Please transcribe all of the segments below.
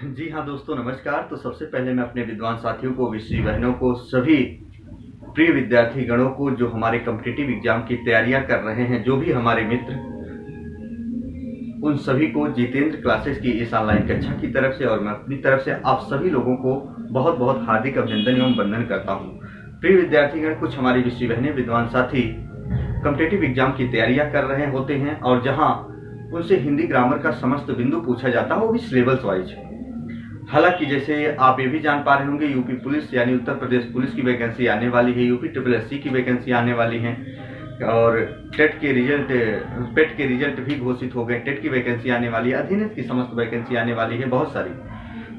जी हाँ दोस्तों, नमस्कार। तो सबसे पहले मैं अपने विद्वान साथियों को, विषयी बहनों को, सभी प्रिय विद्यार्थी गणों को जो हमारे कॉम्पिटिटिव एग्जाम की तैयारियां कर रहे हैं, जो भी हमारे मित्र, उन सभी को जितेंद्र क्लासेस की इस ऑनलाइन कक्षा की तरफ से और मैं अपनी तरफ से आप सभी लोगों को बहुत बहुत हार्दिक अभिनंदन एवं वंदन करता हूँ। प्रिय विद्यार्थीगण, कुछ हमारी विषयी बहनें, विद्वान साथी कॉम्पिटिटिव एग्जाम की तैयारियां कर रहे होते हैं और जहां उनसे हिंदी ग्रामर का समस्त बिंदु पूछा जाता है, वो भी सिलेबस वाइज। हालांकि जैसे आप ये भी जान पा रहे होंगे, यूपी पुलिस यानी उत्तर प्रदेश पुलिस की वैकेंसी आने वाली है, यूपी SSC की वैकेंसी आने वाली है और पेट के रिजल्ट भी घोषित हो गए। टेट की वैकेंसी आने वाली है, अधीनस्थ की समस्त वैकेंसी आने वाली है, बहुत सारी।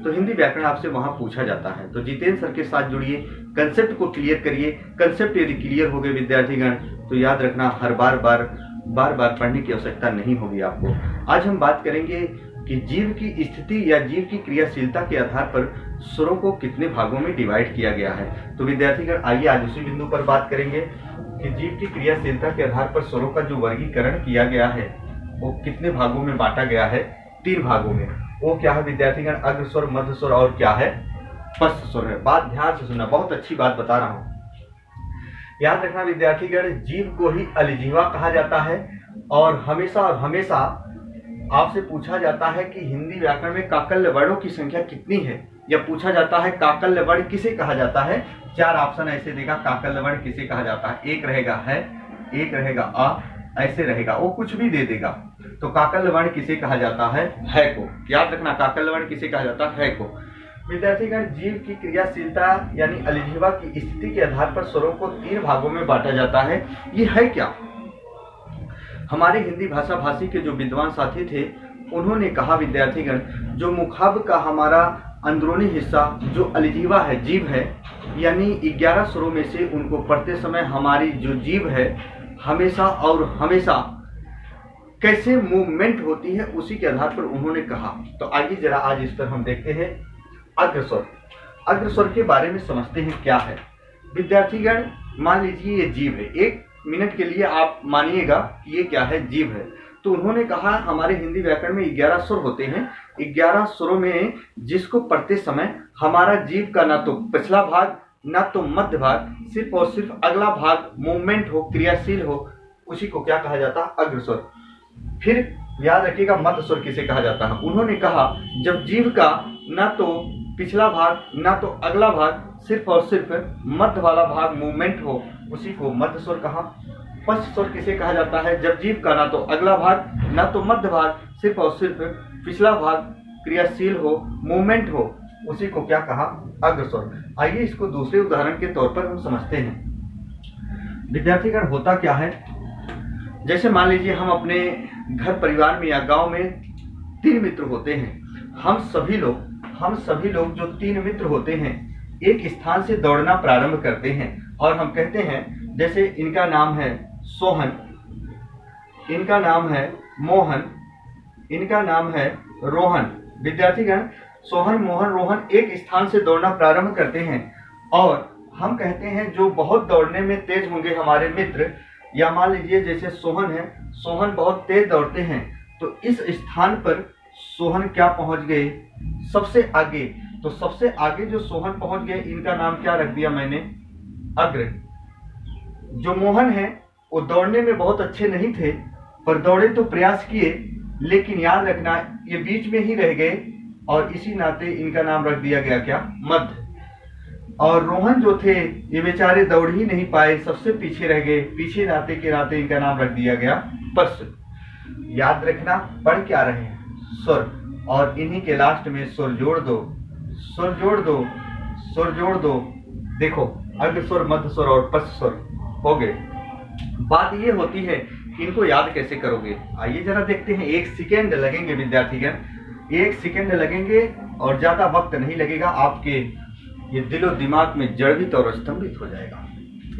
तो हिंदी व्याकरण आपसे वहां पूछा जाता है। तो जितेंद्र सर के साथ जुड़िए, कंसेप्ट को क्लियर करिए। कंसेप्ट यदि क्लियर हो गए विद्यार्थीगण, तो याद रखना हर बार बार पढ़ने की आवश्यकता नहीं होगी आपको। आज हम बात करेंगे कि जीव की स्थिति या जीव की क्रियाशीलता के आधार पर स्वरों को कितने भागों में डिवाइड किया गया है। तो विद्यार्थीगण, आइए आज उसी बिंदु पर बात करेंगे कि जीव की क्रियाशीलता के आधार पर स्वरों का जो वर्गीकरण किया गया है वो कितने भागों में बांटा गया है। 3 भागों में। वो क्या है विद्यार्थीगण? अग्र स्वर, मध्य स्वर और क्या है? पश्च स्वर है। बात ध्यान से सुनना, बहुत अच्छी बात बता रहा हूं। याद रखना विद्यार्थीगण, जीव को ही अलिजीवा कहा जाता है और हमेशा आपसे पूछा जाता है कि हिंदी व्याकरण में काकल्य वर्णों की संख्या कितनी है, या पूछा जाता है काकल्य वर्ण किसे कहा जाता है। 4 ऑप्शन ऐसे देगा, काकल्य वर्ण किसे कहा जाता है। एक रहेगा है, एक रहेगा अ, ऐसे रहेगा, वो कुछ भी दे देगा। तो काकल्य वर्ण किसे कहा जाता है को। याद रखना, काकल्य वर्ण किसे कहा जाता है को। विद्यार्थीगण, जीव की क्रियाशीलता यानी अलिजीवा की स्थिति के आधार पर स्वरों को 3 भागों में बांटा जाता है। ये है क्या? हमारे हिंदी भाषा भाषी के जो विद्वान साथी थे, उन्होंने कहा विद्यार्थीगण, जो मुखाब का हमारा अंदरूनी हिस्सा जो अलिजीवा है, जीव है, यानी 11 स्वरों में से उनको पढ़ते समय हमारी जो जीव है हमेशा कैसे मूवमेंट होती है, उसी के आधार पर उन्होंने कहा। तो आइए जरा आज इस पर हम देखते हैं अग्रस्वर। अग्रस्वर के बारे में समझते हैं क्या है। विद्यार्थीगण, मान लीजिए ये जीव है। 1 मिनट के लिए आप मानिएगा कि ये क्या है, जीव है। तो उन्होंने कहा हमारे हिंदी व्याकरण में 11 स्वर होते हैं। 11 स्वरों में जिसको पढ़ते समय हमारा जीव का ना तो पिछला भाग ना तो मध्य भाग, सिर्फ और सिर्फ अगला भाग मूवमेंट हो, क्रियाशील हो, उसी को क्या कहा जाता है? अग्रस्वर। फिर याद रखिएगा, मध्य स्वर किसे कहा जाता है। उन्होंने कहा जब जीव का ना तो पिछला भाग ना तो अगला भाग, सिर्फ और सिर्फ मध्य वाला भाग मूवमेंट हो, उसी को मध्य स्वर कहा। पश्च स्वर किसे कहा जाता है? जब जीव का ना तो अगला भाग ना तो मध्य भाग, सिर्फ और सिर्फ पिछला भाग क्रियाशील हो, मूवमेंट हो, उसी को क्या कहा? अग्रस्वर। आइए इसको दूसरे उदाहरण के तौर पर हम समझते हैं। विद्यार्थीगण, होता क्या है, जैसे मान लीजिए हम अपने घर परिवार में या गांव में 3 मित्र होते हैं। हम सभी लोग जो 3 मित्र होते हैं, एक स्थान से दौड़ना प्रारंभ करते हैं और हम कहते हैं, जैसे इनका नाम है सोहन, इनका नाम है मोहन, इनका नाम है रोहन। विद्यार्थीगण, सोहन, मोहन, रोहन एक स्थान से दौड़ना प्रारंभ करते हैं और हम कहते हैं जो बहुत दौड़ने में तेज होंगे हमारे मित्र, या मान लीजिए जैसे सोहन है, सोहन बहुत तेज दौड़ते हैं, तो इस स्थान पर सोहन क्या पहुंच गए? सबसे आगे। तो सबसे आगे जो सोहन पहुंच गए, इनका नाम क्या रख दिया मैंने? अग्र। जो मोहन है वो दौड़ने में बहुत अच्छे नहीं थे, पर दौड़े तो प्रयास किए, लेकिन याद रखना ये बीच में ही रह गए और इसी नाते इनका नाम रख दिया गया क्या? मध्य। और रोहन जो थे, ये बेचारे दौड़ ही नहीं पाए, सबसे पीछे रह गए, पीछे नाते के नाते इनका नाम रख दिया गया पश्च। याद रखना, पढ़ क्या रहे हैं? स्वर, और इन्हीं के लास्ट में स्वर जोड़ दो, स्वर जोड़ दो, स्वर जोड़ दो। देखो, अग्र स्वर, मध्य स्वर और पश्च स्वर हो गए। बात ये होती है कि इनको याद कैसे करोगे। आइए जरा देखते हैं। 1 सेकेंड लगेंगे विद्यार्थीगण, 1 सेकेंड लगेंगे और ज्यादा वक्त नहीं लगेगा। आपके ये दिलो दिमाग में जड़वित और स्तंभित हो जाएगा।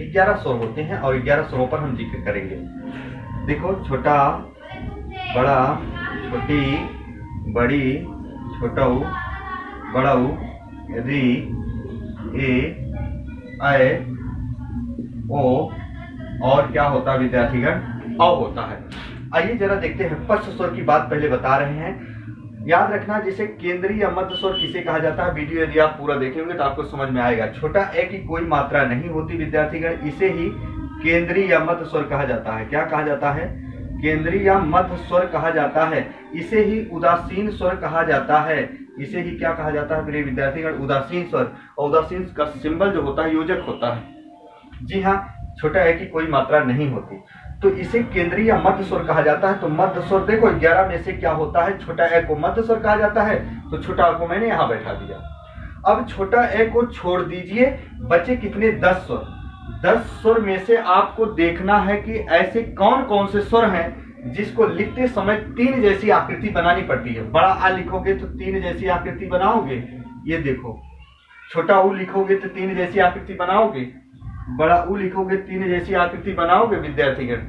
11 स्वर होते हैं और 11 स्वरों पर हम जिक्र करेंगे। देखो, छोटा, बड़ा, छोटी, बड़ी, छोटऊ, बड़ऊ, री, ए, ऐ, ओ, और क्या होता है विद्यार्थीगण? अ होता है। आइए जरा देखते हैं। पश्च स्वर की बात पहले बता रहे हैं। याद रखना, जैसे केंद्रीय या मध्य स्वर किसे कहा जाता है, वीडियो यदि आप पूरा देखेंगे तो आपको समझ में आएगा। छोटा ए की कोई मात्रा नहीं होती विद्यार्थीगण, इसे ही केंद्रीय या मध्य स्वर कहा जाता है। क्या कहा जाता है? केंद्रीय या मध्य स्वर कहा जाता है। इसे ही उदासीन स्वर कहा जाता है। इसे ही क्या कहा जाता है प्रिय विद्यार्थीगण? उदासीन स्वर। और उदासीन का सिंबल जो होता है योजक होता है। जी हाँ, छोटा ए की कोई मात्रा नहीं होती, तो इसे केंद्रीय या मध्य स्वर कहा जाता है। तो मध्य स्वर देखो 11 में से क्या होता है, छोटा ए को मध्य स्वर कहा जाता है, तो छोटा ए को मैंने यहाँ बैठा दिया। अब छोटा ए को छोड़ दीजिए, बचे कितने? 10 स्वर। 10 स्वर में से आपको देखना है कि ऐसे कौन कौन से स्वर हैं जिसको लिखते समय 3 जैसी आकृति बनानी पड़ती है। बड़ा आ लिखोगे तो 3 जैसी आकृति बनाओगे, ये देखो। छोटा ऊ लिखोगे तो 3 जैसी आकृति बनाओगे, बड़ा ऊ लिखोगे 3 जैसी आकृति बनाओगे विद्यार्थीगण।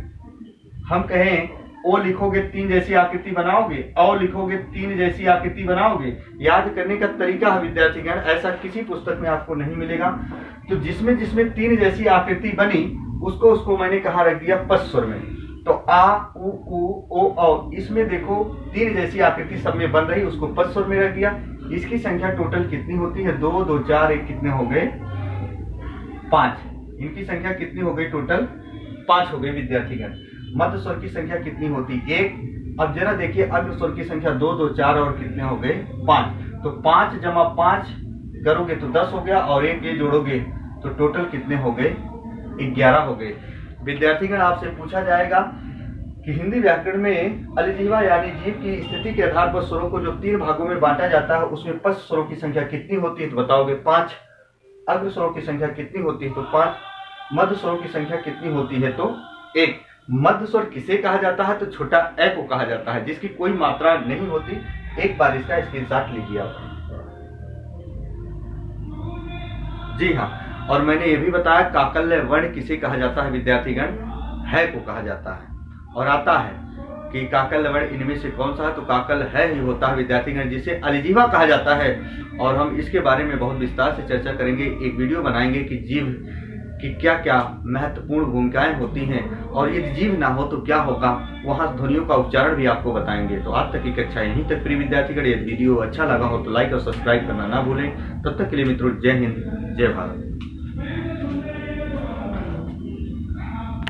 हम कहें ओ लिखोगे 3 जैसी आकृति बनाओगे, औ लिखोगे 3 जैसी आकृति बनाओगे। याद करने का तरीका है विद्यार्थीगण, ऐसा किसी पुस्तक में आपको नहीं मिलेगा। तो जिसमें जिसमें 3 जैसी आकृति बनी उसको मैंने कहाँ रख दिया? पद स्वर में। तो आ उ ओ औ, इसमें देखो 3 जैसी आकृति सब में बन रही, उसको पद स्वर में रख दिया। इसकी संख्या टोटल कितनी होती है? 2 2 4 1 कितने हो गए? 5। इनकी संख्या कितनी हो गई? टोटल 5 हो गई विद्यार्थीगण। मध्य स्वर की संख्या कितनी होती? 1। अब जरा देखिए अग्र स्वर की संख्या 2 2 4 और कितने हो गए? 5। तो 5 जमा 5 करोगे तो 10 हो गया, और 1 ये जोड़ोगे तो टोटल कितने हो गए? 11 हो गए। विद्यार्थीगण आपसे पूछा जाएगा कि हिंदी व्याकरण में अलिजीवा यानी जीव की स्थिति के आधार पर स्वरों को जो 3 भागों में बांटा जाता है उसमें पश्च स्वरों की संख्या कितनी होती है? तो बताओगे 5। अग्र स्वरों की संख्या कितनी होती है? तो 5। मध्य स्वरों की संख्या कितनी होती है? तो 1। मध्य स्वर किसे कहा जाता है? तो छोटा ए को कहा जाता है, जिसकी कोई मात्रा नहीं होती। एक बार इसका स्क्रीनशॉट लीजिए आप। जी हाँ, और मैंने ये भी बताया काकल्य वर्ण किसे कहा जाता है विद्यार्थीगण? है को कहा जाता है। और आता है कि काकल्य वर्ण इनमें से कौन सा है? तो काकल्य है ही होता है विद्यार्थीगण, जिसे अलिजीवा कहा जाता है। और हम इसके बारे में बहुत विस्तार से चर्चा करेंगे, एक वीडियो बनाएंगे कि जीव की क्या क्या महत्वपूर्ण भूमिकाएं होती हैं, और यदि जीव ना हो तो क्या होगा, वहां ध्वनियों का उच्चारण भी आपको बताएंगे। तो आज तक की कक्षा यहीं तक प्रिय विद्यार्थीगण। यदि वीडियो अच्छा लगा हो तो लाइक और सब्सक्राइब करना ना भूलें। तब तक के लिए मित्रों, जय हिंद, जय भारत।